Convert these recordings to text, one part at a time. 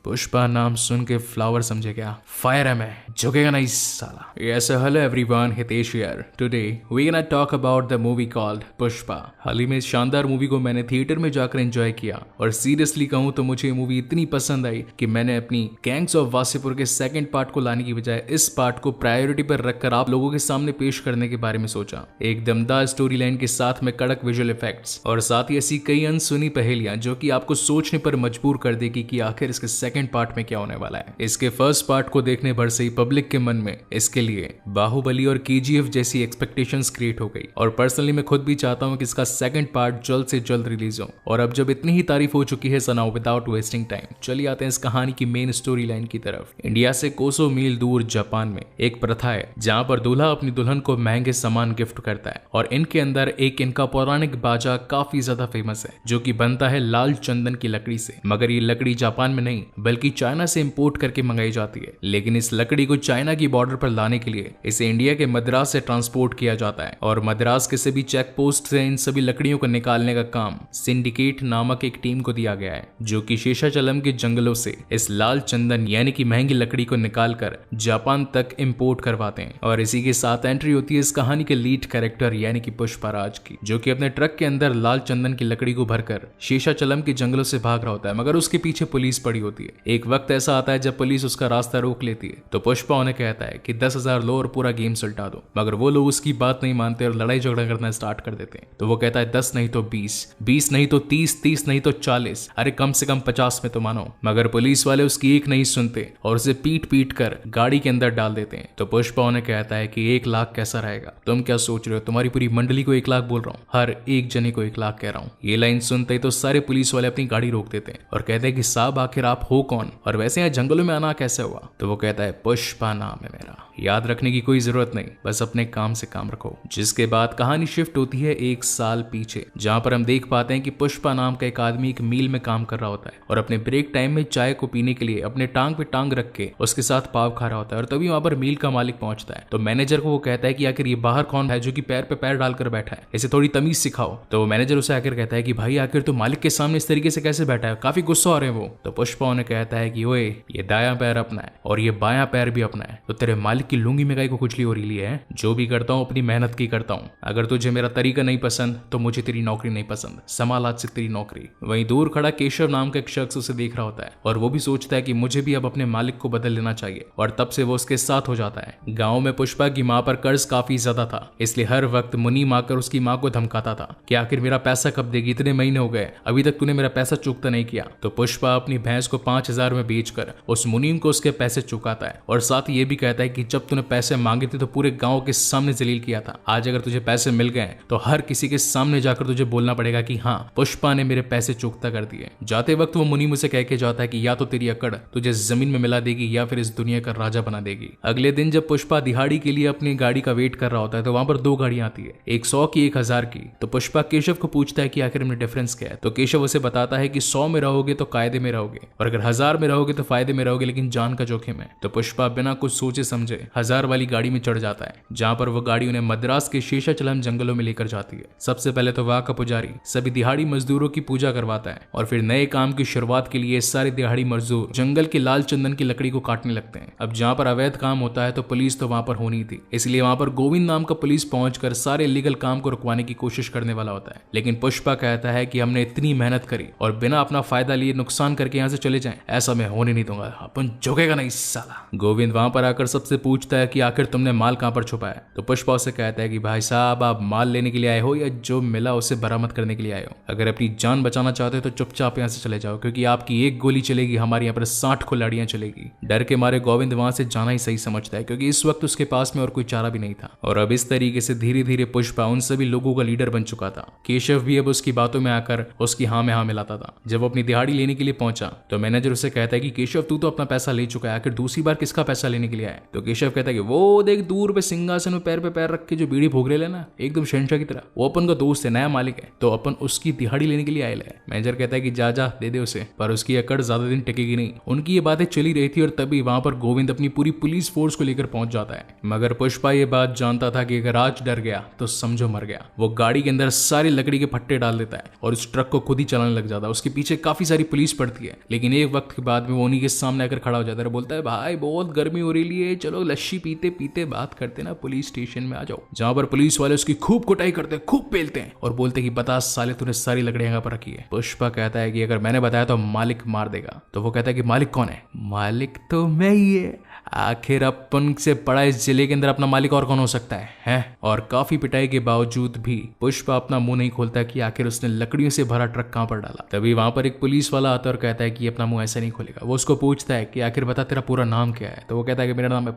पुष्पा नाम सुन के फ्लावर समझे क्या? फायर है मैं, झुकेगा नहीं साला। Yes hello everyone, Hitesh here. Today we gonna talk about the movie called Pushpa. हाल ही में इस शानदार मूवी को मैंने थिएटर में जाकर एंजॉय किया और सीरियसली कहूं तो मुझे ये मूवी इतनी पसंद आई कि मैंने अपनी गैंग्स ऑफ वासेपुर के सेकंड पार्ट को लाने की बजाय इस पार्ट को प्रायोरिटी पर रखकर आप लोगों के सामने पेश करने के बारे में सोचा। एक दमदार स्टोरी लाइन के साथ में कड़क विजुअल इफेक्ट्स और साथ ही ऐसी कई अनसुनी पहेलियां जो कि आपको सोचने पर मजबूर कर देगी कि आखिर इसके सेकंड पार्ट में क्या होने वाला है। इसके फर्स्ट पार्ट को देखने भर से ही पब्लिक के मन में इसके लिए बाहुबली और केजीएफ जैसी एक्सपेक्टेशंस क्रिएट हो गई और पर्सनली मैं खुद भी चाहता हूं कि इसका सेकंड पार्ट जल्द से जल्द रिलीज हो। और अब जब इतनी ही तारीफ हो चुकी है so now without wasting time चलिए आते हैं इस कहानी की मेन स्टोरी लाइन की तरफ। इंडिया से कोसों मील दूर जापान में एक प्रथा है जहां पर दूल्हा अपनी दुल्हन को महंगे सामान गिफ्ट करता है और इनके अंदर एक इनका पौराणिक बाजा काफी ज्यादा फेमस है जो कि बनता है लाल चंदन की लकड़ी से। मगर ये लकड़ी जापान में नहीं बल्कि चाइना से इंपोर्ट करके मंगाई जाती है। लेकिन इस लकड़ी को चाइना की बॉर्डर पर लाने के लिए इसे इंडिया के मद्रास से ट्रांसपोर्ट किया जाता है और मद्रास के सभी चेक पोस्ट से इन सभी लकड़ियों को निकालने का काम सिंडिकेट नामक एक टीम को दिया गया है जो कि शेषाचलम के जंगलों से इस लाल चंदन यानी कि महंगी लकड़ी को निकालकर जापान तक इंपोर्ट करवाते हैं। और इसी के साथ एंट्री होती है इस कहानी के लीड कैरेक्टर यानी कि पुष्पराज की, जो कि अपने ट्रक के अंदर लाल चंदन की लकड़ी को भरकर शेषाचलम के जंगलों से भाग रहा होता है। मगर उसके पीछे पुलिस पड़ी होती है। एक वक्त ऐसा आता है जब पुलिस उसका रास्ता रोक लेती है तो पुष्पा उन्हें कहता है कि 10,000 लो और पूरा गेम सुलटा दो। मगर वो लोग उसकी बात नहीं मानते और लड़ाई झगड़ा करना स्टार्ट कर देते हैं। तो वो कहता है 10 नहीं तो 20, 20 नहीं तो 30, 30 नहीं तो 40, अरे कम से कम 50 में तो मानो। मगर पुलिस वाले उसकी एक नहीं सुनते और उसे पीट पीट कर गाड़ी के अंदर डाल देते हैं। तो पुष्पा उन्हें कहता है कि 1 लाख कैसा रहेगा? तुम क्या सोच रहे हो? तुम्हारी पूरी मंडली को 1 लाख बोल रहा हूँ, हर एक जने को 1 लाख कह रहा हूँ। ये लाइन सुनते ही तो सारे पुलिस वाले अपनी गाड़ी रोक देते हैं और कहते हैं कि साहब आखिर आप हो कौन और वैसे यहाँ जंगलों में आना कैसे हुआ? तो वो कहता है पुष्पा नाम है मेरा, याद रखने की कोई जरूरत नहीं, बस अपने काम से काम रखो। जिसके बाद कहानी शिफ्ट होती है 1 साल पीछे जहां पर हम देख पाते हैं कि पुष्पा नाम का एक आदमी एक मील में काम कर रहा होता है और अपने ब्रेक टाइम में चाय को पीने के लिए अपने टांग पे टांग रख के उसके साथ पाव खा रहा होता है। और तभी वहां पर मील का मालिक पहुंचता है तो मैनेजर को वो कहता है कि आखिर ये बाहर कौन है जो कि पैर पे पैर डालकर बैठा है, इसे थोड़ी तमीज सिखाओ। तो मैनेजर उसे आकर कहता है कि भाई आखिर तो मालिक के सामने इस तरीके से कैसे बैठा है, काफी गुस्सा हो रहे हैं वो। तो पुष्पा उन्हें कहता है कि ओए ये दायां पैर अपना है और ये बायां पैर भी अपना है, तो तेरे मालिक की लुंगी में गाय को खुजली हो रही है। जो भी करता हूँ अपनी मेहनत की करता हूँ, अगर तुझे मेरा तरीका नहीं पसंद तो मुझे तेरी नौकरी नहीं पसंद, संभाल आज से तेरी नौकरी। वहीं दूर खड़ा केशव नाम का एक शख्स उसे देख रहा होता है और वो भी सोचता है कि मुझे भी अब अपने मालिक को बदल लेना चाहिए और तब से वो उसके साथ हो जाता है। गाँव में पुष्पा की माँ पर कर्ज काफी ज्यादा था, इसलिए हर वक्त मुनीम आकर उसकी माँ को धमकाता था कि आखिर मेरा पैसा कब देगी, इतने महीने हो गए अभी तक तूने मेरा पैसा चुकता नहीं किया। तो पुष्पा अपनी भैंस को 5,000 में बेचकर उस मुनीम को उसके पैसे चुकाता है और साथ ही ये भी कहता है कि जब तूने पैसे मांगे थे तो पूरे गांव के सामने जलील किया था, आज अगर तुझे पैसे मिल गए तो हर किसी के सामने जाकर तुझे बोलना पड़ेगा कि हाँ पुष्पा ने मेरे पैसे चुकता कर दिए। जाते वक्त वो मुनीम उसे कह के जाता है कि या तो तेरी अकड़ तुझे जमीन में मिला देगी या फिर इस दुनिया का राजा बना देगी। अगले दिन जब पुष्पा दिहाड़ी के लिए अपनी गाड़ी का वेट कर रहा होता है तो वहां पर 2 गाड़ियां आती है, एक 100 की एक 1000 की। तो पुष्पा केशव को पूछता है कि आखिर में डिफरेंस क्या है। तो केशव उसे बताता है कि 100 में रहोगे तो कायदे में रहोगे और अगर 1000 में रहोगे तो फायदे में रहोगे, लेकिन जान का जोखिम है। तो पुष्पा बिना कुछ सोचे समझे 1000 वाली गाड़ी में चढ़ जाता है जहां पर वो गाड़ी उन्हें मद्रास के शेषाचलम जंगलों में लेकर जाती है। सबसे पहले तो वहां का पुजारी सभी दिहाड़ी मजदूरों की पूजा करवाता है और फिर नए काम की शुरुआत के लिए सारे दिहाड़ी मजदूर जंगल की लाल चंदन की लकड़ी को काटने लगते हैं। अब जहां पर अवैध काम होता है तो पुलिस तो वहां पर होनी थी, इसलिए वहां पर गोविंद नाम का पुलिस पहुंचकर सारे इलीगल काम को रुकवाने की कोशिश करने वाला होता है। लेकिन पुष्पा कहता है कि हमने इतनी मेहनत करी और बिना अपना फायदा लिए नुकसान करके यहाँ से चले जाएं, ऐसा मैं होने नहीं दूंगा, अपन झुकेगा नहीं साला। गोविंद वहां पर आकर सबसे पूछता है कि आखिर तुमने माल कहां पर छुपाया। तो पुष्पा उसे कहता है कि भाई साहब आप माल लेने के लिए आए हो या जो मिला उसे बरामद करने के लिए आए हो? अगर अपनी जान बचाना चाहते हो तो चुपचाप यहाँ से चले जाओ, क्योंकि आपकी एक गोली चलेगी हमारे यहाँ पर 60 खुलाड़ियां चलेगी। डर के मारे गोविंद वहां से जाना ही सही समझता है क्योंकि इस वक्त उसके पास में और कोई चारा भी नहीं था। और अब इस तरीके से धीरे धीरे पुष्पा उन सभी लोगों का लीडर बन चुका था। केशव भी अब उसकी बातों में आकर उसकी हाँ में हाँ मिलाता था। जब वो अपनी दिहाड़ी लेने के लिए पहुंचा तो मैनेजर उसे कहता है कि केशव तू तो अपना पैसा ले चुका है, आखिर दूसरी बार किसका पैसा लेने के लिए आया? तो केशव केशव कहता है कि वो देख दूर पे सिंहासन में पैर रख के जो बीड़ी भोग रहे ना, एकदम शहनशाह की तरह, वो अपन का दोस्त है, नया मालिक है, तो अपन उसकी दिहाड़ी लेने के लिए आए है। मैनेजर कहता है कि जा दे दे उसे, पर उसकी अकड़ ज्यादा दिन टिकेगी नहीं। उनकी ये बातें चली रही थी और तभी वहां पर गोविंद अपनी पूरी पुलिस फोर्स को लेकर पहुंच जाता है। मगर पुष्पा ये बात जानता था कि अगर आज डर गया तो समझो मर गया। वो गाड़ी के अंदर सारी लकड़ी के फट्टे डाल देता है और उस ट्रक को खुद ही चलाने लग जाता है। उसके पीछे काफी सारी पुलिस पड़ती है, लेकिन एक वक्त के बाद में वो उन्हीं के सामने आकर खड़ा हो जाता है, बोलता है भाई बहुत गर्मी हो रही है, चलो लस्सी पीते पीते बात करते ना, पुलिस स्टेशन में आ जाओ। जहां पर पुलिस वाले उसकी खूब कुटाई करते हैं, खूब पेलते हैं और बोलते हैं कि बता साले तूने सारी लकड़ियां यहाँ पर रखी है। पुष्पा कहता है कि अगर मैंने बताया तो मालिक मार देगा। तो वो कहता है कि मालिक कौन है? मालिक तो मैं ही है, आखिर अपन से बड़ा इस जिले के अंदर अपना मालिक और कौन हो सकता है, हैं? और काफी पिटाई के बावजूद भी पुष्पा अपना मुंह नहीं खोलता कि आखिर उसने लकड़ियों से भरा ट्रक कहां पर डाला। तभी वहां पर एक पुलिस वाला आता और कहता है कि अपना मुंह ऐसे नहीं खोलेगा। वो उसको पूछता है कि आखिर बता तेरा पूरा नाम क्या है? तो वो कहता है कि मेरा नाम है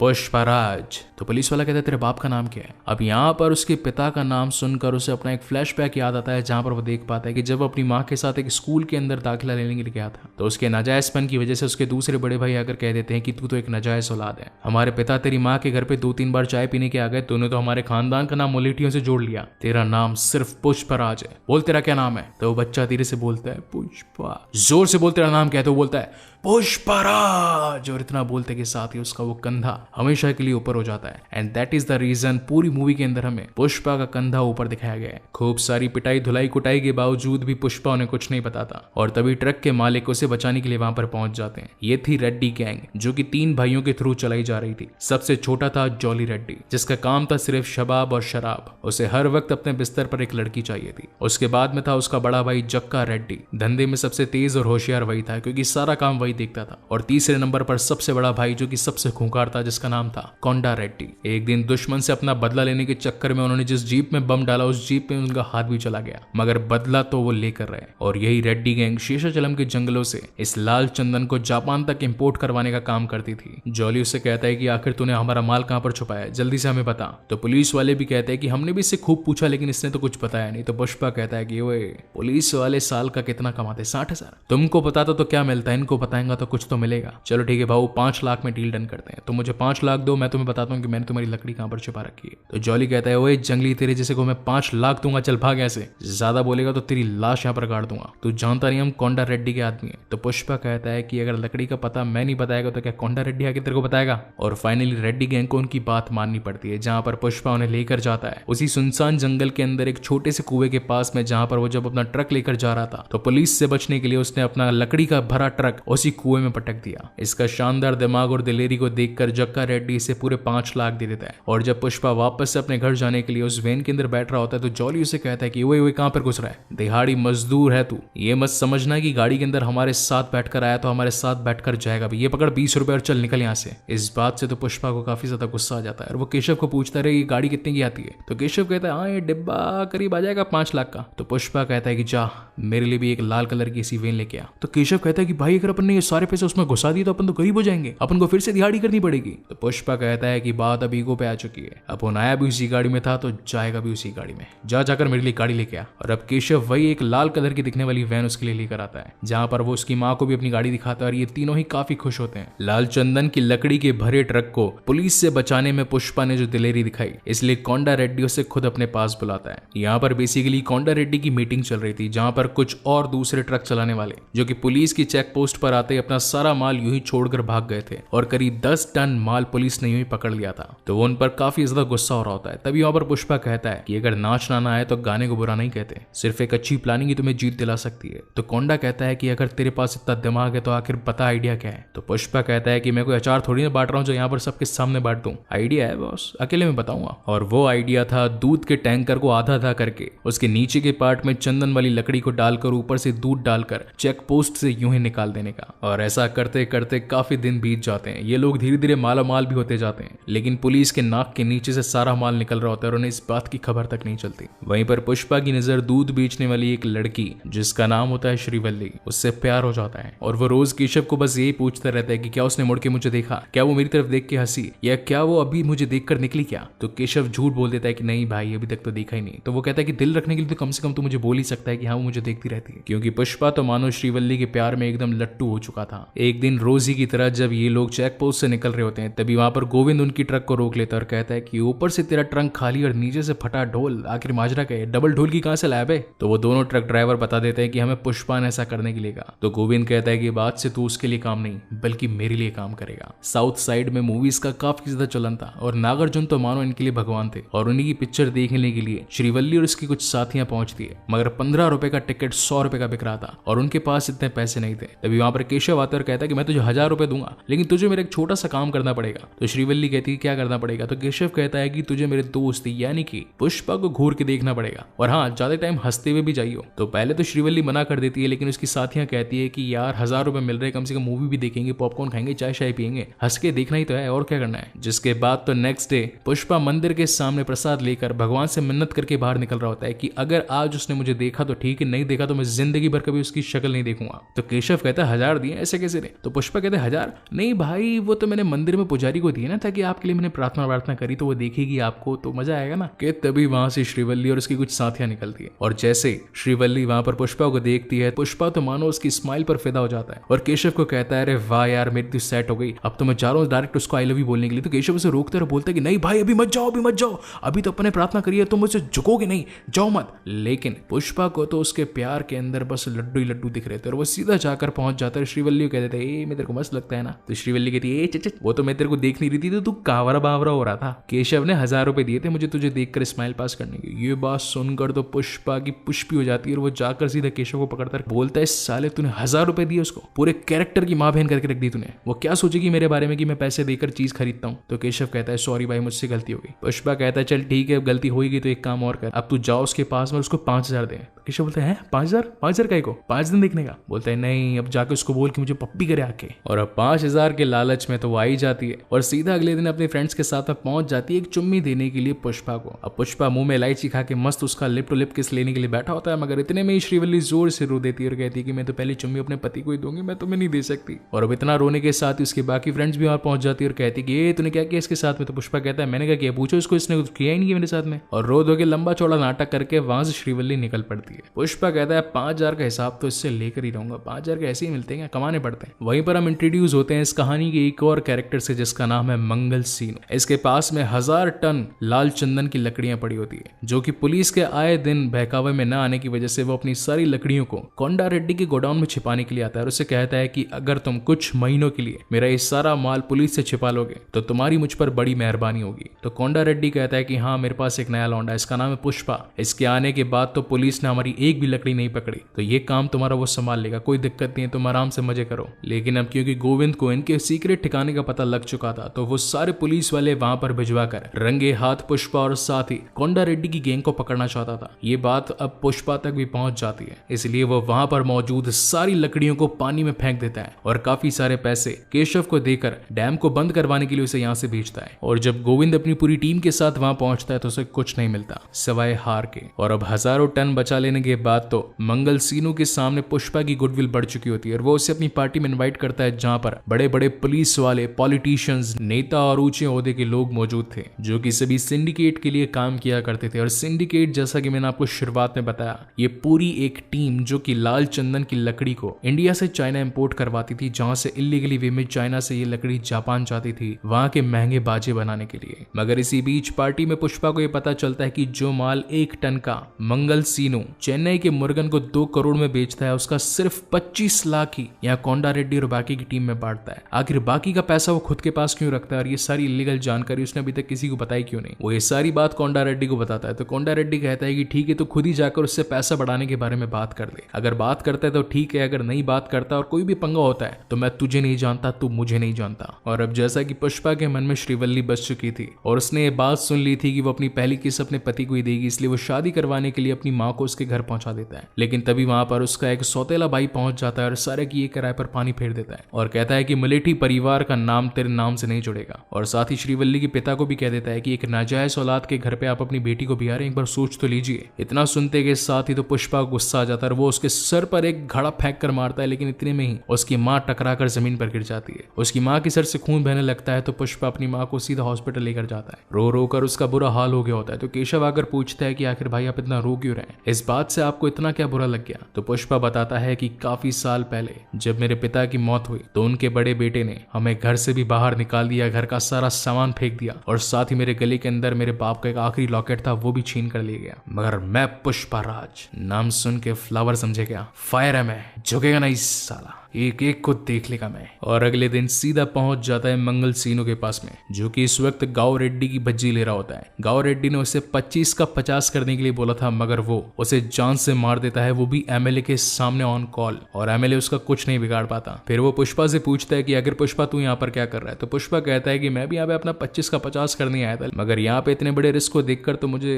पुष्पराज। तो पुलिस वाला कहता है तेरे बाप का नाम क्या है? अब यहाँ पर उसके पिता का नाम सुनकर उसे अपना एक फ्लैशबैक याद आता है, जहां पर वो देख पाता है कि जब अपनी माँ के साथ एक स्कूल के अंदर दाखिला लेने के लिए गया था तो उसके नाजायजपन की वजह से उसके दूसरे बड़े भाई आकर कह देते हैं कि तू तो एक नाजायज औलाद है। हमारे पिता तेरी माँ के घर पे 2-3 बार चाय पीने के आ गए, तूने तो हमारे खानदान का नाम मुलेठियों से जोड़ लिया। तेरा नाम सिर्फ पुष्पराज है, बोल तेरा क्या नाम है? तो वो बच्चा धीरे से बोलता है पुष्पा। जोर से बोल तेरा नाम क्या है? तो बोलता है पुष्पराज। और इतना बोलते के साथ ही उसका वो कंधा हमेशा के लिए ऊपर हो जाता है। And that is the reason पूरी मूवी के अंदर हमें पुष्पा का कंधा ऊपर दिखाया गया है। खूब सारी पिटाई धुलाई कुटाई के बावजूद भी पुष्पा उन्हें कुछ नहीं बताता और तभी ट्रक के मालिक उसे बचाने के लिए वहां पर पहुंच जाते हैं। ये थी रेड्डी गैंग, जो कि 3 भाइयों के थ्रू चलाई जा रही थी। सबसे छोटा था जॉली रेड्डी, जिसका काम था सिर्फ शबाब और शराब। उसे हर वक्त अपने बिस्तर पर एक लड़की चाहिए थी। उसके बाद में था उसका बड़ा भाई जक्का रेड्डी। धंधे में सबसे तेज और होशियार वही था, क्योंकि सारा काम वही देखता था। और तीसरे नंबर पर सबसे बड़ा भाई, जो कि सबसे खूंखार था, जिसका नाम था कोंडा रेड्डी। एक दिन दुश्मन से अपना बदला लेने के चक्कर में उन्होंने जिस जीप में बम डाला, उस जीप में उनका हाथ भी चला गया, मगर बदला तो वो लेकर रहे। और यही रेड्डी गैंग शेषाचलम के जंगलों से इस लाल चंदन को जापान तक इंपोर्ट करवाने का काम करती थी। जॉली उससे कहता है कि आखिर तूने हमारा माल कहां पर छुपाया है, जल्दी से हमें बता। तो पुलिस वाले भी कहते हैं कि हमने भी इससे खूब पूछा, लेकिन इसने तो कुछ बताया नहीं। तो पुष्पा कहता है कि ओए पुलिस वाले साल का कितना कमाते? 60,000। तुमको पता तो क्या मिलता है, इनको बताएंगा तो कुछ तो मिलेगा। चलो ठीक है भाऊ, 5 लाख में डील डन करते हैं। तो मुझे 5 लाख दो, मैं तुम्हें बताता हूँ कि मैंने तुम्हारी लकड़ी कहां पर छुपा रखी है। तो जॉली कहता है ओए जंगली, तेरे जैसे को मैं 5 लाख दूंगा, चल भाग ऐसे, ज्यादा बोलेगा तो तेरी लाश यहाँ पर गाड़ दूंगा। तू जानता नहीं हम कोंडा रेड्डी के आदमी है। तो पुष्पा कहता है कि अगर लकड़ी का पता मैं नहीं बताएगा तो क्या कोंडा रेड्डी आके तेरे को बताएगा? और फाइनली रेड्डी गैंग को उनकी बात माननी पड़ती है, जहां पर पुष्पा उन्हें लेकर जाता है उसी सुनसान जंगल के अंदर एक छोटे से कुएं के पास में, जहां पर वो जब अपना ट्रक लेकर जा रहा था तो पुलिस से बचने के लिए उसने अपना लकड़ी का भरा ट्रक उसी कुएं में पटक दिया। इसका शानदार दिमाग और दिलेरी को देखकर जक्का रेड्डी इसे पूरे 5 लाख दे देता है। और जब पुष्पा वापस से अपने घर जाने के लिए उस वैन के अंदर बैठ रहा होता है तो जॉली उसे कहता है कि वो कहां पर घुस रहा है? दिहाड़ी मजदूर है तू, ये मत समझना कि गाड़ी के अंदर हमारे साथ बैठकर आया तो हमारे साथ बैठकर जाएगा भी। ये पकड़ 20 रुपए और चल निकल यहाँ से। इस बात से तो पुष्पा को काफी ज्यादा गुस्सा आ जाता है और वो केशव को पूछता है ये गाड़ी कितने की आती है? तो केशव कहता है हाँ ये डिब्बा करीब आ जाएगा 5 लाख का। तो पुष्पा कहता है कि जा मेरे लिए भी एक लाल कलर की ऐसी वैन लेके आ। तो केशव कहता है कि भाई अगर अपन ने ये सारे पैसे उसमें घुसा दिए तो अपन तो गरीब हो जाएंगे, अपन को फिर से दिहाड़ी करनी पड़ेगी। तो पुष्पा कहता है कि बात अब ईगो पे आ चुकी है, अपन आया भी उसी गाड़ी में था तो जाएगा भी उसी गाड़ी में, जाकर मेरे लिए गाड़ी लेके आ। और अब केशव वही एक लाल कलर की दिखने वाली वैन उसके लिए लेकर आता है, जहां पर वो उसकी माँ को भी अपनी गाड़ी दिखाता है और ये तीनों ही काफी खुश होते हैं। लाल चंदन की लकड़ी के भरे ट्रक को पुलिस से बचाने में पुष्पा ने जो दिलेरी दिखाई, इसलिए कोंडा रेड्डी उसे खुद अपने पास बुलाता है। यहाँ पर बेसिकली कोंडा रेड्डी की मीटिंग चल रही थी, जहां पर कुछ और दूसरे ट्रक चलाने वाले जो कि पुलिस की चेक पोस्ट पर आते ही अपना सारा माल यूं ही छोड़कर भाग गए थे और करीब 10 टन माल पुलिस ने यूं ही पकड़ लिया था। तो वो उन पर काफी ज्यादा गुस्सा हो रहा होता है। तभी वहां पर पुष्पा कहता है कि अगर नाच ना आए तो गाने को बुरा नहीं कहते, सिर्फ एक अच्छी प्लानिंग ही तुम्हें जीत दिला सकती है। तो कोंडा कहता है कि अगर तेरे पास इतना दिमाग है तो आखिर बता आइडिया क्या है। तो पुष्पा कहता है कि मैं कोई अचार थोड़ी ना बांट रहा हूँ जो यहाँ पर सबके सामने बांट दूं, आइडिया है बॉस, अकेले में बताऊंगा। और वो आइडिया था दूध के टैंकर को आधा आधा करके उसके नीचे के पार्ट में चंदन वाली लकड़ी को डालकर ऊपर से दूध डालकर चेक पोस्ट से यूं ही निकाल देने का। और ऐसा करते करते काफी दिन बीत जाते हैं। ये लोग धीरे धीरे माला माल भी होते जाते हैं, लेकिन पुलिस के नाक के नीचे से सारा माल निकल रहा होता है और उन्हें इस बात की खबर तक नहीं चलती। वहीं पर पुष्पा की नजर दूध बेचने वाली एक लड़की जिसका नाम होता है श्रीवल्ली, उससे प्यार हो जाता है और वो रोज केशव को बस यही पूछता रहता है कि क्या उसने मुड़ के मुझे देखा, क्या वो मेरी तरफ देख के हंसी, या क्या वो अभी मुझे देखकर निकली क्या। तो केशव झूठ बोल देता है कि नहीं भाई अभी तक तो देखा ही नहीं। तो वो कहता है कि दिल रखने के लिए तो कम से कम तो मुझे बोल ही सकता है कि हाँ वो मुझे देखती रहती है, क्योंकि पुष्पा तो मानो श्रीवल्ली के प्यार में एकदम लट्टू हो चुका था। एक दिन रोजी की तरह जब ये लोग चेक पोस्ट से निकल रहे होते हैं, तभी वहां पर गोविंद उनकी ट्रक को रोक लेता है और कहता है कि ऊपर से तेरा ट्रंक खाली और नीचे से फटा ढोल, आखिर माजरा क्या है, डबल ढोल की कहां से लाया बे? तो वो दोनों ट्रक ड्राइवर बता देते हैं कि हमें पुष्पा ने ऐसा करने के लिए कहा। तो गोविंद कहता है कि बात से तू उसके लिए काम नहीं बल्कि मेरे लिए काम करेगा। साउथ साइड में मूवीज का काफी ज्यादा चलन था और नागार्जुन तो मानो इनके लिए भगवान थे और उन्हीं की पिक्चर देखने के लिए श्रीवल्ली और उसकी कुछ साथियां पहुंचती है, मगर 15 रुपए का टिकट 100 रुपए का बिक रहा था और उनके पास इतने पैसे नहीं थे। तभी वहां पर केशव आता है और कहता है कि मैं तुझे 1000 रुपए दूंगा, लेकिन तुझे मेरा एक छोटा सा काम करना पड़ेगा। तो श्रीवल्ली कहती है क्या करना पड़ेगा? तो केशव कहता है कि तुझे मेरे दोस्त यानी कि पुष्पा को घूर के देखना पड़ेगा और हाँ, ज्यादा टाइम हंसते हुए भी जाइयो। तो पहले तो श्रीवल्ली मना कर देती है, लेकिन उसकी साथियां कहती है कि यार 1000 रुपए मिल रहे, कम से कम मूवी भी देखेंगे, पॉपकॉर्न खाएंगे, चाय शाय पियेंगे, हंस के देखना ही तो है, और क्या करना है। जिसके बाद तो नेक्स्ट डे पुष्पा मंदिर के सामने प्रसाद लेकर भगवान से मिन्नत करके बाहर निकल रहा होता है कि अगर आज उसने मुझे देखा तो ठीक है, नहीं देखा तो मैं जिंदगी भर कभी उसकी शक्ल नहीं देखूंगा। तो केशव कहता है 1000 दिए, ऐसे कैसे रे? तो पुष्पा कहते हैं 1000 नहीं भाई, वो तो मैंने मंदिर में पुजारी को दिए ना, ताकि आपके लिए मैंने प्रार्थना करी, तो वो देखेगी आपको तो मजा आएगा ना। कि तभी वहां से श्रीवल्ली और उसकी कुछ साथियां निकलती है और जैसे श्रीवल्ली वहां पर पुष्पा को देखती है, पुष्पा तो मानो उसकी स्माइल पर फिदा हो जाता है और केशव को कहता है अरे वाह यार, मेरी तो सेट हो गई, अब तो मैं जा रहा हूँ डायरेक्ट उसको आई लव यू बोलने के लिए। तो केशव उसे रोकते और बोलता है कि नहीं भाई, अभी मत जाओ, अभी मत जाओ, अभी तो अपने प्रार्थना करिए, तुम मुझसे झुकोगे नहीं, जाओ मत। लेकिन पुष्पा को तो उसके प्यार के अंदर बस लड्डू ही लड्डू दिख रहे थे और वो सीधा जाकर पहुंच जाता है। श्रीवल्ली को कहते थे मैं तेरे को मस्त लगता है ना? तो श्रीवल्ली कहती है चच, वो तो मैं तेरे को देख नहीं रही थी, तो तू कावरा बावरा हो रहा था। केशव ने 1000 रुपए दिए थे मुझे तुझे देखकर स्माइल पास करने की। ये बात सुनकर तो पुष्पा की पुष्पी हो जाती है और वो जाकर सीधा केशव को पकड़ता है, बोलता है साले तूने 1000 रुपए दिए उसको, पूरे कैरेक्टर की माँ बहन करके रख दी तूने, वो क्या सोचेगी मेरे बारे में कि मैं पैसे देकर चीज खरीदता हूँ। तो केशव कहता है सॉरी भाई, मुझसे गलती हो गई। पुष्पा कहता है चल ठीक है, गलती होगी तो एक काम और कर, अब तू जाओ उसके पास में उसको 5000 दे। केशव बोलते हैं 5000 का को 5 दिन देखने का? बोलता है नहीं, अब जाके उसको बोल कि मुझे पप्पी करे आके। और अब 5000 के लालच में तो वो आई जाती है और सीधा अगले दिन अपने फ्रेंड्स के साथ में पहुंच जाती है एक चुम्मी देने के लिए पुष्पा को। अब पुष्पा मुंह में इलायची खा के मस्त उसका लिप टू लिप किस लेने के लिए बैठा होता है, मगर इतने में ही श्रीवल्ली जोर से रो देती है और कहती है कि मैं तो पहली चुम्मी अपने पति को ही दूंगी, मैं तुम्हें नहीं दे सकती। और अब इतना रोने के साथ ही उसके बाकी फ्रेंड्स भी वहां पहुंच जाती है और कहती है कि ये तूने क्या किया इसके साथ में? तो पुष्पा कहता है मैंने क्या किया, पूछो इसको, इसने कुछ किया ही नहीं मेरे साथ में। और रो धो के लंबा चौड़ा नाटक करके वहां से श्रीवल्ली निकल पड़ती है। पुष्पा कहता है 5000 का हिसाब तो इससे लेकर ही रहूंगा, 5000 के ऐसे ही मिलते हैं, कमाने पड़ते हैं। वहीं पर हम इंट्रोड्यूस होते हैं इस कहानी के एक और कैरेक्टर से जिसका नाम है मंगल सीनो। इसके पास में 1000 टन लाल चंदन की लकड़ियां पड़ी होती है, जो कि पुलिस के आए दिन बहकावे में न आने की वजह से वो अपनी सारी लकड़ियों को कोंडा रेड्डी के गोडाउन में छिपाने के लिए आता है और उससे कहता है कि अगर तुम कुछ महीनों के लिए मेरा ये सारा माल पुलिस से छिपा लोगे तो तुम्हारी मुझ पर बड़ी मेहरबानी होगी। तो कोंडा रेड्डी कहता है कि हाँ, मेरे पास एक नया लौंडा है, इसका नाम है पुष्पा, इसके आने के बाद तो पुलिस ने हमारी एक भी लकड़ी नहीं पकड़ी, तो ये काम तुम्हारा वो संभाल लेगा, कोई दिक्कत नहीं है, तुम आराम से मजे करो। लेकिन अब क्योंकि गोविंद को इनके सीक्रेट ठिकाने का पता लग चुका था, तो वो सारे पुलिस वाले वहां पर भिजवा कर रंगे हाथ पुष्पा और साथ ही कोंडा रेड्डी की गैंग को पकड़ना चाहता था। ये बात अब पुष्पा तक भी पहुंच जाती है, इसलिए वो वहां पर मौजूद सारी लकड़ियों को पानी में फेंक देता है और काफी सारे पैसे केशव को देकर डैम को बंद करवाने के लिए उसे यहाँ से भेजता है। और जब गोविंद अपनी पूरी टीम के साथ वहां पहुंचता है तो उसे कुछ नहीं मिलता सिवाय हार के। और अब हजारों टन बचा लेने के बाद तो मंगल सीनू के सामने पुष्पा की गुडविल बढ़ चुकी होती है और वो उसे अपनी पार्टी में इनवाइट करता है, जहां पर बड़े बड़े पुलिस वाले, पॉलिटिशियंस, नेता और ऊंचे ओहदे के लोग मौजूद थे, जो कि सभी सिंडिकेट के लिए काम किया करते थे। और सिंडिकेट, जैसा कि मैंने आपको शुरुआत में बताया, ये पूरी एक टीम जो कि लाल चंदन की लकड़ी को इंडिया से चाइना इंपोर्ट करवाती थी, जहां से इलीगली वे में चाइना से ये लकड़ी जापान जाती थी वहां के महंगे बाजे बनाने के लिए। मगर इसी बीच पार्टी में पुष्पा को यह पता चलता है कि जो माल 1 टन का मंगल सीनू चेन्नई के मुर्गन को 2 करोड़ में बेचता है, उसका सिर्फ 25 लाख ही यहाँ कोंडा रेड्डी और बाकी की टीम में बांटता है। आखिर बाकी का पैसा वो खुद के पास क्यों रखता है और ये सारी इलीगल जानकारी उसने अभी तक किसी को बताई क्यों नहीं? वो ये सारी बात कोंडा रेड्डी को बताता है। तो कोंडा रेड्डी कहता है कि ठीक है, तो खुद ही जाकर उससे पैसा बढ़ाने के बारे में बात कर ले, अगर बात करता है तो ठीक है, अगर नहीं बात करता और कोई भी पंगा होता है तो मैं तुझे नहीं जानता, तू मुझे नहीं जानता। और अब जैसा कि पुष्पा के मन में श्रीवल्ली बस चुकी थी और उसने ये बात सुन ली थी कि वो अपनी पहली किस अपने पति को ही देगी, इसलिए वो शादी करवाने के लिए अपनी माँ को उसके घर पहुंचा देता है। लेकिन तभी वहां पर उसका एक सौतेला भाई पहुंच जाता है और सारे की ये किराए पर पानी फेर देता है और कहता है कि मलेठी परिवार का नाम तेरे नाम से नहीं जुड़ेगा। और साथ ही श्रीवल्ली के पिता को भी कह देता है कि एक नाजायज औलाद के घर पे आप अपनी बेटी को बिहार एक बार सोच तो लीजिए। इतना सुनते के साथ ही तो पुष्पा को गुस्सा आ जाता है और वो उसके सर पर एक घड़ा फेंक कर मारता है, लेकिन इतने में ही उसकी माँ टकरा कर जमीन पर गिर जाती है। उसकी माँ के सर से खून बहने लगता है तो पुष्पा अपनी माँ को सीधा हॉस्पिटल लेकर जाता है। रो रो कर उसका बुरा हाल हो गया होता है। तो केशव आकर पूछता है कि आखिर भाई आप इतना रो क्यों रहे हैं, इस बात से आपको इतना क्या बुरा लग गया? तो पुष्पा बताता है कि काफी साल पहले जब मेरे पिता की मौत हुई तो उनके बड़े बेटे ने हमें घर से भी बाहर निकाल दिया, घर का सारा सामान फेंक दिया और साथ ही मेरे गले के अंदर मेरे बाप का एक आखिरी लॉकेट था वो भी छीन कर ले गया। मगर मैं पुष्पा राज नाम सुन के फ्लावर समझे क्या, फायर है मैं, झुकेगा नहीं साला, एक एक को देख लेगा मैं। और अगले दिन सीधा पहुंच जाता है मंगल सीनो के पास में, जो कि इस वक्त गांव रेड्डी की भज्जी ले रहा होता है। गांव रेड्डी ने उसे 25 का 50 करने के लिए बोला था, मगर वो उसे जान से मार देता है, वो भी एमएलए के सामने ऑन कॉल, और एमएलए उसका कुछ नहीं बिगाड़ पाता। फिर वो पुष्पा से पूछता है कि अगर पुष्पा तू यहाँ पर क्या कर रहा है, तो पुष्पा कहता है कि मैं भी यहाँ पे अपना 25 का 50 करने आया था, मगर यहाँ पे इतने बड़े रिस्क को देखकर तो मुझे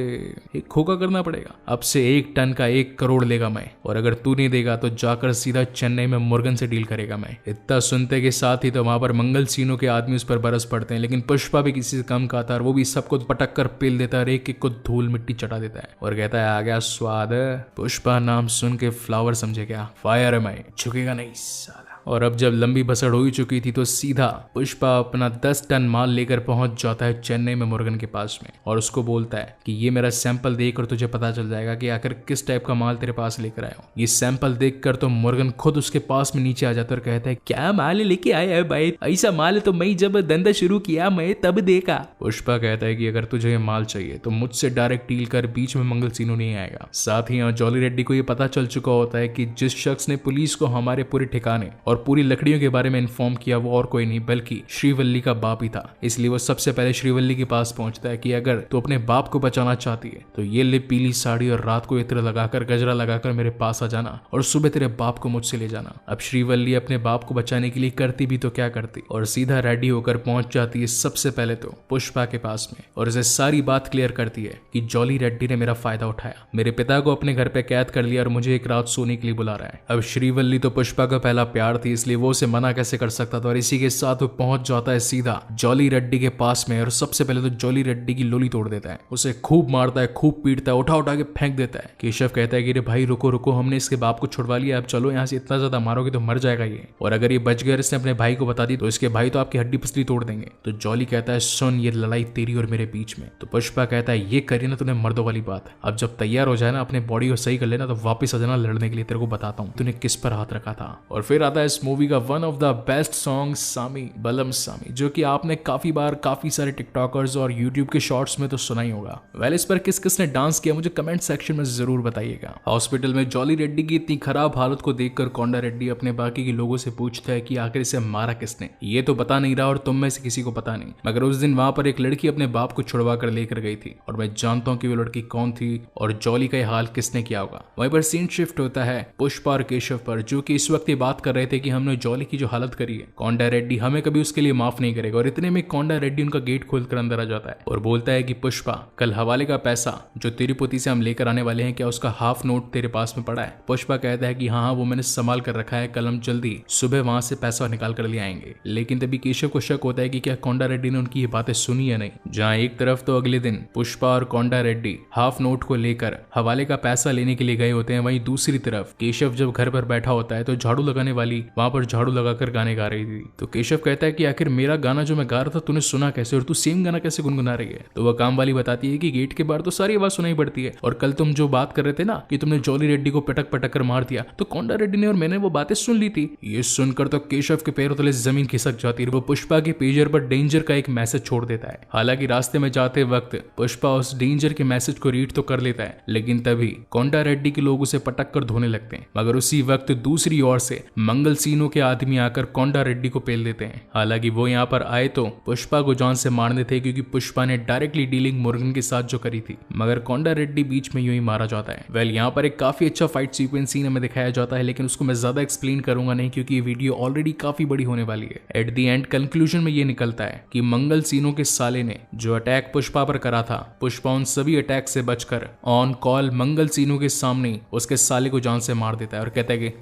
एक खोखा करना पड़ेगा। अब से 1 टन का 1 करोड़ लेगा मैं, और अगर तू नहीं देगा तो जाकर सीधा चेन्नई में मुर्गन से डील करेगा मैं। इतना सुनते के साथ ही तो वहां पर मंगल सीनो के आदमी उस पर बरस पड़ते हैं, लेकिन पुष्पा भी किसी से कम का था, वो भी सबको पटक कर पेल देता है, एक एक को धूल मिट्टी चटा देता है और कहता है आ गया स्वाद। पुष्पा नाम सुन के फ्लावर समझे क्या, फायर है मैं, झुकेगा नहीं साला। और अब जब लंबी भसड़ हो ही चुकी थी तो सीधा पुष्पा अपना 10 टन माल लेकर पहुंच जाता है चेन्नई में मुर्गन के पास में, और उसको बोलता है कि ये मेरा सैंपल देख कर तुझे पता चल जाएगा कि आखिर किस टाइप का माल तेरे पास लेकर आया हूं। ये सैंपल देखकर तो मुर्गन खुद उसके पास में नीचे आ जाता है और कहता है क्या माल लेके आया है भाई, ऐसा माल तो मैं जब धंधा शुरू किया मैं तब देखा। पुष्पा कहता है कि अगर तुझे ये माल चाहिए तो मुझसे डायरेक्ट डील कर, बीच में मंगल सीनो नहीं आएगा। साथ ही यहाँ जॉली रेड्डी को ये पता चल चुका होता है कि जिस शख्स ने पुलिस को हमारे पूरे ठिकाने और पूरी लकड़ियों के बारे में इन्फॉर्म किया वो और कोई नहीं बल्कि श्रीवल्ली का बाप ही था। इसलिए वो सबसे पहले श्रीवल्ली के पास पहुंचता है कि अगर तू अपने बाप को बचाना चाहती है तो ये ले पीली साड़ी और रात को इत्र लगाकर गजरा लगाकर मेरे पास आ जाना और सुबह तेरे बाप को मुझसे ले जाना। अब श्रीवल्ली अपने बाप को बचाने के लिए करती भी तो क्या करती, और सीधा रेडी होकर पहुंच जाती है सबसे पहले तो पुष्पा के पास में, और इसे सारी बात क्लियर करती है कि जॉली रेड्डी ने मेरा फायदा उठाया, मेरे पिता को अपने घर पे कैद कर लिया और मुझे एक रात सोने के लिए बुला रहा है। अब श्रीवल्ली तो पुष्पा का पहला प्यार थी, इसलिए वो उसे मना कैसे कर सकता था, और इसी के साथ वो पहुंच जाता है सीधा जॉली रेड्डी के पास में, और सबसे पहले तो जॉली रेड्डी की लोली तोड़ देता है, उसे खूब मारता है, खूब पीटता है, उठा उठा के फेंक देता है। केशव कहता है कि रे भाई रुको रुको, हमने इसके बाप को छुड़वा लिया, अब चलो यहाँ से, इतना ज्यादा मारोगे तो मर जाएगा ये, और अगर ये बच गया इसने अपने भाई को बता दी तो इसके भाई तो आपकी हड्डी पसली तोड़ देंगे। तो जॉली कहता है सुन, ये लड़ाई तेरी और मेरे बीच में। तो पुष्पा कहता है ये करी ना तूने मर्दों वाली बात, अब जब तैयार हो जाए ना अपने बॉडी को सही कर लेना तो वापस आ जाना लड़ने के लिए, तेरे को बताता हूँ तूने किस पर हाथ रखा था। और फिर आता है इस मूवी का one of the best song Saami Balam Saami, जो कि आपने काफी बार काफी सारे टिकटॉकर्स और यूट्यूब के शॉर्ट्स में तो सुना ही होगा। वेल इस पर किस किस ने डांस किया मुझे कमेंट सेक्शन में जरूर बताइएगा। हॉस्पिटल में जॉली रेड्डी की इतनी खराब हालत को देखकर कोंडा रेड्डी अपने बाकी के लोगों से पूछता है कि आखिर इसे मारा किसने, ये तो बता नहीं रहा और तुम में से किसी को पता नहीं, मगर उस दिन वहां पर एक लड़की अपने बाप को छुड़वा कर लेकर गई थी और मैं जानता हूँ कि वो लड़की कौन थी और जॉली का हाल किसने किया होगा। वहीं पर सीन शिफ्ट होता है पुष्पा और केशव पर, जो कि इस वक्त ये बात कर रहे थे कि हमने जॉली की जो हालत करी है कोंडा रेड्डी हमें कभी उसके लिए माफ नहीं करेगा। और इतने में कोंडा रेड्डी उनका गेट खोलकर अंदर आ जाता है और बोलता है कि पुष्पा कल हवाले का पैसा जो तिरुपति से हम लेकर आने वाले हैं क्या उसका हाफ नोट तेरे पास में पड़ा है। पुष्पा कहता है कि हाँ वो मैंने संभाल कर रखा है, कल हम जल्दी सुबह वहां से पैसा निकाल कर ले आएंगे। लेकिन तभी केशव को शक होता है कि क्या कोंडा रेड्डी ने उनकी ये बातें सुनी या नहीं। जहाँ एक तरफ तो अगले दिन पुष्पा और कोंडा रेड्डी हाफ नोट को लेकर हवाले का पैसा लेने के लिए गए होते हैं, वहीं दूसरी तरफ केशव जब घर पर बैठा होता है तो झाड़ू लगाने वाली वहां पर झाड़ू लगाकर गाने गा रही थी। तो केशव कहता है कि आखिर मेरा गाना जो मैं गा रहा था तूने सुना कैसे और तू सेम गाना कैसे गुनगुना रही है। तो वह काम वाली बताती है कि गेट के बाहर तो सारी आवाज सुनाई पड़ती है और कल तुम जो बात कर रहे थे ना कि तुमने जॉली रेड्डी को पटक पटक कर मार दिया तो कोंडा रेड्डी ने और मैंने वो बातें सुन ली थी। ये सुनकर तो केशव के पैरों तले जमीन खिसक जाती है। वो पुष्पा के पेजर पर डेंजर का एक मैसेज छोड़ देता है। हालांकि रास्ते में जाते वक्त पुष्पा उस डेंजर के मैसेज को रीड तो कर लेता है, लेकिन तभी कोंडा रेड्डी के लोग उसे पटक कर धोने लगते हैं। मगर उसी वक्त दूसरी ओर से मंगल सीनो के आदमी आकर कोंडा रेड्डी को पेल देते हैं। हालांकि वो यहाँ पर आए तो पुष्पा को जान से मारने थे क्योंकि पुष्पा ने डायरेक्टली डीलिंग मुर्गन के साथ जो करी थी, मगर कोंडा रेड्डी बीच में यूं ही मारा जाता है। वेल यहाँ पर एक काफी अच्छा फाइट सीक्वेंस सीन हमें दिखाया जाता है, लेकिन उसको मैं ज्यादा एक्सप्लेन करूंगा नहीं क्योंकि ये वीडियो ऑलरेडी काफी बड़ी होने वाली है। एट द एंड कंक्लूजन में ये निकलता है कि मंगल सीनो के साले ने जो अटैक पुष्पा पर करा था, पुष्पा उन सभी अटैक से बचकर ऑन कॉल मंगल सीनो के सामने उसके साले को जान से मार देता है और कहता है कि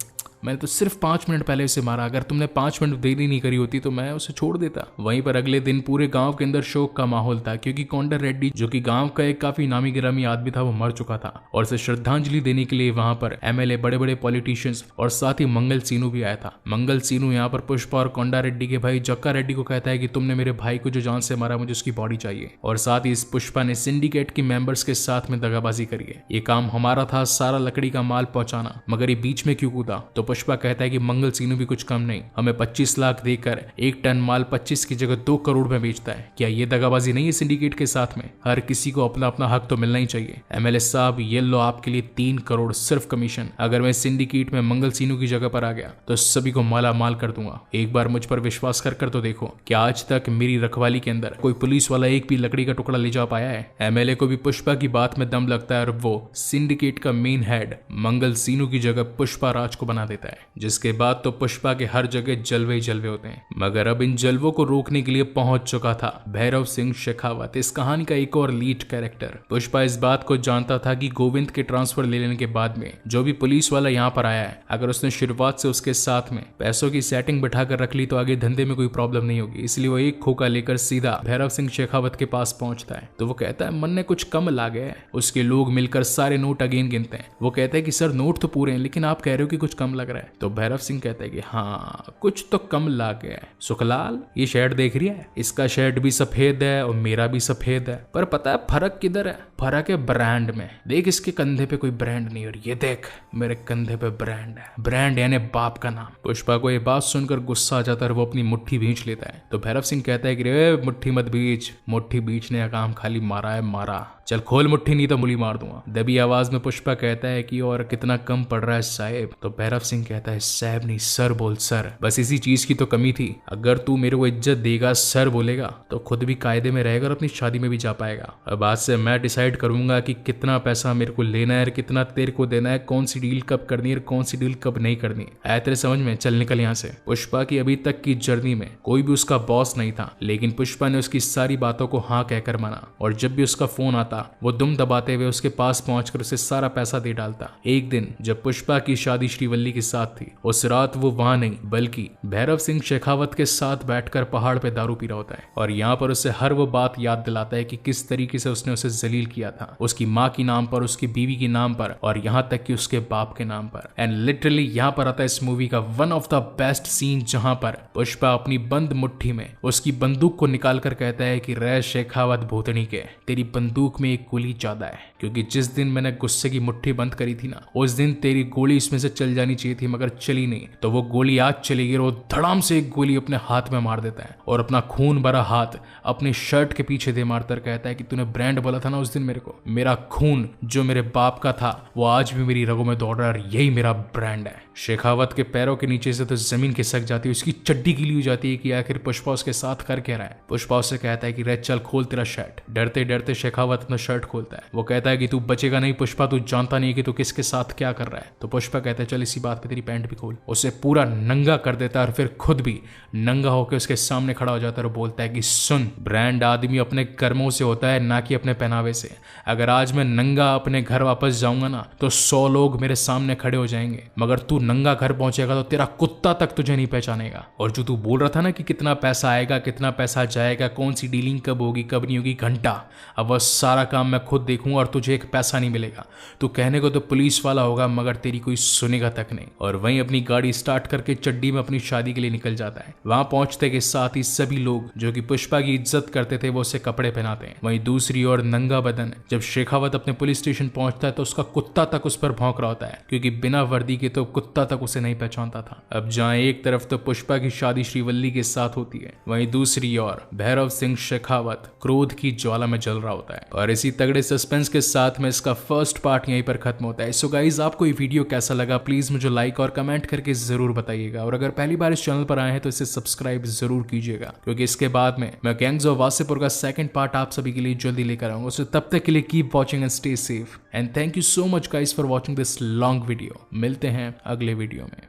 मैंने तो सिर्फ 5 मिनट पहले उसे मारा, अगर तुमने 5 मिनट देरी नहीं करी होती तो मैं उसे छोड़ देता। वहीं पर अगले दिन पूरे गांव के अंदर शोक का माहौल था क्योंकि कोंडा रेड्डी जो कि गांव का एक काफी नामी गिरामी आदमी था वो मर चुका था और उसे श्रद्धांजलि देने के लिए वहां पर एमएलए, बड़े बड़े पॉलिटिशियंस और साथ ही मंगल सीनू भी आया था। मंगल सीनू यहाँ पर पुष्पा और कोंडा रेड्डी के भाई जक्का रेड्डी को कहता है कि तुमने मेरे भाई को जो जान से मारा मुझे उसकी बॉडी चाहिए, और साथ ही इस पुष्पा ने सिंडिकेट के मेंबर्स के साथ में दगाबाजी करी है। ये काम हमारा था, सारा लकड़ी का माल पहुंचाना, मगर ये बीच में क्यों कूदा। तो पुष्पा कहता है कि मंगल सीनू भी कुछ कम नहीं, हमें 25 लाख देकर 1 टन माल 25 की जगह 2 करोड़ में बेचता है। क्या ये दगाबाजी नहीं है सिंडिकेट के साथ में? हर किसी को अपना अपना हक तो मिलना ही चाहिए। एमएलए साहब ये लो आपके लिए 3 करोड़ सिर्फ कमीशन। अगर मैं सिंडिकेट में मंगल सीनू की जगह पर आ गया तो सभी को माला माल कर दूंगा। एक बार मुझ पर विश्वास कर तो देखो। क्या आज तक मेरी रखवाली के अंदर कोई पुलिस वाला एक भी लकड़ी का टुकड़ा ले जा पाया है? एमएलए को भी पुष्पा की बात में दम लगता है और वो सिंडिकेट का मेन हेड मंगल सीनू की जगह पुष्पा राज को बना देता है। जिसके बाद तो पुष्पा के हर जगह जलवे ही जलवे होते हैं। मगर अब इन जलवों को रोकने के लिए पहुंच चुका था भैरव सिंह शेखावत, इस कहानी का एक और लीड कैरेक्टर। पुष्पा इस बात को जानता था कि गोविंद के ट्रांसफर ले लेने के बाद में जो भी पुलिस वाला यहाँ पर आया है, अगर उसने शुरुआत से उसके साथ में पैसों की सेटिंग बिठा कर रख ली तो आगे धंधे में कोई प्रॉब्लम नहीं होगी। इसलिए वो एक खोखा लेकर सीधा भैरव सिंह शेखावत के पास पहुंचता है। तो वो कहता है मन ने कुछ कम ला गया है। उसके लोग मिलकर सारे नोट अगेन गिनते हैं। वो कहता है कि सर नोट तो पूरे हैं लेकिन आप कह रहे हो कि कुछ कम लग रहा है। तो भैरव सिंह कहता है कि हाँ कुछ तो कम ला गया है। सुखलाल ये शर्ट देख रही है, इसका शर्ट भी सफेद है और मेरा भी सफेद है, पर पता है फर्क किधर है? फर्क है ब्रांड में। देख इसके कंधे पे कोई ब्रांड नहीं और ये देख मेरे कंधे पे ब्रांड है। ब्रांड यानी बाप का नाम। पुष्पा को ये बात सुनकर गुस्सा आ जाता है और वो अपनी मुट्ठी भींच लेता है। तो भैरव सिंह कहता है कि रे मुट्ठी मत भींच, मुट्ठी भींचने का काम खाली मारा है मारा, चल खोल मुट्ठी नहीं तो मुली मार दूंगा। दबी आवाज में पुष्पा कहता है कि और कितना कम पड़ रहा है साहेब? तो भैरव सिंह कहता है साहब नहीं सर बोल सर, बस इसी चीज की तो कमी थी। अगर तू मेरे को इज्जत देगा सर बोलेगा तो खुद भी कायदे में रहेगा और अपनी शादी में भी जा पाएगा। अब आज से मैं डिसाइड करूंगा कि कितना पैसा मेरे को लेना है और कितना तेरे को देना है, कौन सी डील कब करनी है और कौन सी डील कब नहीं करनी है। तेरे समझ में? चल निकल यहाँ से। पुष्पा की अभी तक की जर्नी में कोई भी उसका बॉस नहीं था, लेकिन पुष्पा ने उसकी सारी बातों को हाँ कहकर माना और जब भी उसका फोन आता वो दुम दबाते हुए उसके पास पहुंचकर उसे सारा पैसा दे डालता। एक दिन जब पुष्पा की शादी श्रीवल्ली के साथ थी, उस रात वो वहां नहीं बल्कि भैरव सिंह शेखावत के साथ बैठकर पहाड़ पे दारू पी रहा होता है और यहाँ पर उसे हर वो बात याद दिलाता है कि किस तरीके से उसने उसे जलील किया था, उसकी माँ के नाम पर, उसकी बीवी के नाम पर और यहाँ तक कि उसके बाप के नाम पर। एंड लिटरली यहाँ पर आता है इस मूवी का one of the best scene, जहां पर पुष्पा अपनी बंद मुट्ठी में उसकी बंदूक को निकाल कर कहता है कि रे शेखावत भूतनी के, तेरी बंदूक में एक गोली ज्यादा है, क्योंकि जिस दिन मैंने गुस्से की मुट्ठी बंद करी थी ना, उस दिन तेरी गोली इसमें से चल जानी चाहिए थी मगर चली नहीं। तो वो गोली आज चलेगी और वो धड़ाम से एक गोली अपने हाथ में मार देता है और अपना खून भरा हाथ अपने शर्ट के पीछे दे मारकर कहता है कि तूने ब्रांड बोला था ना उस दिन मेरे को, मेरा खून जो मेरे बाप का था वो आज भी मेरी रगों में दौड़ रहा है, यही मेरा ब्रांड है। शेखावत के पैरों के नीचे से तो जमीन खिसक जाती है, उसकी चड्डी गीली हो जाती है कि आखिर पुष्पा उसके साथ कर क्या रहा है। पुष्पा उससे कहता है कि रे चल खोल तेरा शर्ट। डरते डरते शेखावत अपना शर्ट खोलता है। वो कहता है कि तू बचेगा नहीं पुष्पा, तू जानता नहीं है कि तू किसके साथ क्या कर रहा है। तो पुष्पा कहता है चल इसी बात पे तेरी पैंट भी खोल। उसे पूरा नंगा कर देता है और फिर खुद भी नंगा होकर उसके सामने खड़ा हो जाता है और बोलता है कि सुन, ब्रांड आदमी अपने कर्मों से होता है ना कि अपने पहनावे से। अगर आज मैं नंगा अपने घर वापस जाऊंगा ना तो 100 लोग मेरे सामने खड़े हो जाएंगे, मगर तू नंगा घर पहुंचेगा तो तेरा कुत्ता तक तुझे नहीं पहचानेगा। और जो तू बोल रहा था ना कि कितना पैसा आएगा कितना पैसा जाएगा, कौन सी डीलिंग कब होगी कब नहीं होगी, घंटा, अब वह सारा काम मैं खुद देखूंगा और तुझे एक पैसा नहीं मिलेगा। तू कहने को तो पुलिस वाला होगा मगर तेरी कोई सुनेगा तक नहीं। और वहीं अपनी गाड़ी स्टार्ट करके चड्डी में अपनी शादी के लिए निकल जाता है। वहां पहुंचते के साथ ही सभी लोग जो कि पुष्पा की इज्जत करते थे वो उसे कपड़े पहनाते हैं। वहीं दूसरी ओर नंगा बदन जब शेखावत अपने पुलिस स्टेशन पहुंचता है तो उसका कुत्ता तक उस पर भौंक रहा होता है, क्योंकि बिना वर्दी के तो कुत्ता तक उसे नहीं पहचानता था। अब जहां एक तरफ तो पुष्पा की शादी श्रीवल्ली के साथ होती है, वहीं दूसरी ओर भैरव सिंह शेखावत क्रोध की ज्वाला में जल रहा होता है। और इसी तगड़े सस्पेंस के साथ में इसका फर्स्ट पार्ट यहीं पर खत्म होता है। सो गाइस, आपको ये वीडियो कैसा लगा प्लीज मुझे लाइक और कमेंट करके जरूर बताइएगा। और अगर पहली बार इस चैनल पर आए हैं तो इसे सब्सक्राइब जरूर कीजिएगा, क्योंकि इसके बाद में मैं गैंग्स ऑफ वासेपुर का सेकंड पार्ट आप सभी के लिए जल्दी लेकर आऊंगा। सो तब तक के लिए keep watching and stay safe and thank you so much guys for watching this long video. मिलते हैं अगले वीडियो में।